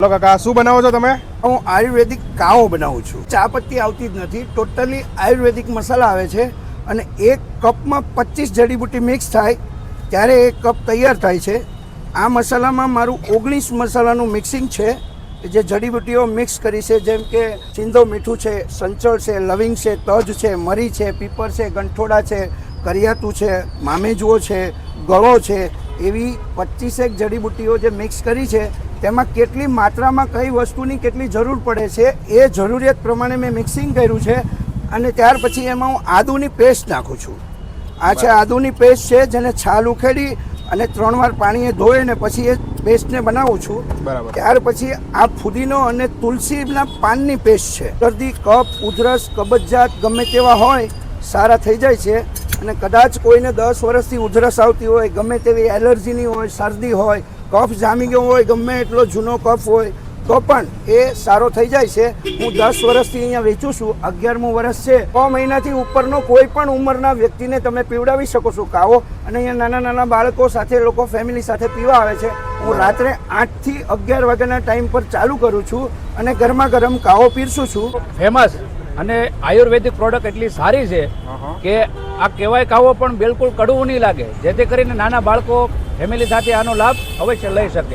લો કાકા, શું બનાવો છો તમે? હું આયુર્વેદિક કાવો બનાવું છું. ચા પત્તી આવતી જ નથી, ટોટલી આયુર્વેદિક મસાલા આવે છે અને એક કપમાં 25 જડીબુટ્ટી મિક્સ થાય ત્યારે એક કપ તૈયાર થાય છે. આ મસાલામાં મારું 19 મસાલાનું મિક્સિંગ છે, જે જડીબુટ્ટીઓ મિક્સ કરી છે, જેમ કે સિંધો મીઠું છે, સંચળ છે, લવિંગ છે, તજ છે, મરી છે, પીપર છે, ગંઠોડા છે, કરિયાતું છે, મામેજુઓ છે, ગળો છે, એવી 25 જડીબુટ્ટીઓ જે મિક્સ કરી છે. તેમાં કેટલી માત્રામાં કઈ વસ્તુની કેટલી જરૂર પડે છે એ જરૂરિયાત પ્રમાણે મેં મિક્સિંગ કર્યું છે. અને ત્યાર પછી એમાં હું આદુની પેસ્ટ નાખું છું. આ છે આદુની પેસ્ટ છે, જેને છાલ ઉખેડી અને 3 વાર પાણીએ ધોઈ અને પછી એ પેસ્ટને બનાવું છું. બરાબર. ત્યાર પછી આ ફુદીનો અને તુલસીના પાનની પેસ્ટ છે. શરદી, કફ, ઉધરસ, કબજિયાત ગમે તેવા હોય સારા થઈ જાય છે. અને કદાચ કોઈને 10 વર્ષથી ઉધરસ આવતી હોય, ગમે તેવી એલર્જીની હોય, શરદી હોય, કફ જામી ગયો હોય, ગમે એટલો જૂનો કફ હોય તો પણ એ સારો થઈ જાય છે. હું 10 વર્ષથી અહીંયા વેચું છું, 11મું વર્ષ છે. 6 મહિનાથી ઉપરનો કોઈ પણ ઉંમરના વ્યક્તિને તમે પીવડાવી શકો છો કાવો. અને અહીંયા નાના નાના બાળકો સાથે લોકો ફેમિલી સાથે પીવા આવે છે. હું રાત્રે 8 થી 11 વાગ્યાના ટાઈમ પર ચાલુ કરું છું અને ગરમા ગરમ કાવો પીરસું છું. ફેમસ અને આયુર્વેદિક પ્રોડક્ટ એટલી સારી છે કે આ કહેવાય કાવો પણ બિલકુલ કડવું નહીં લાગે, જેથી કરીને નાના બાળકો ફેમિલી સાથે આનો લાભ અવશ્ય લઈ શકે.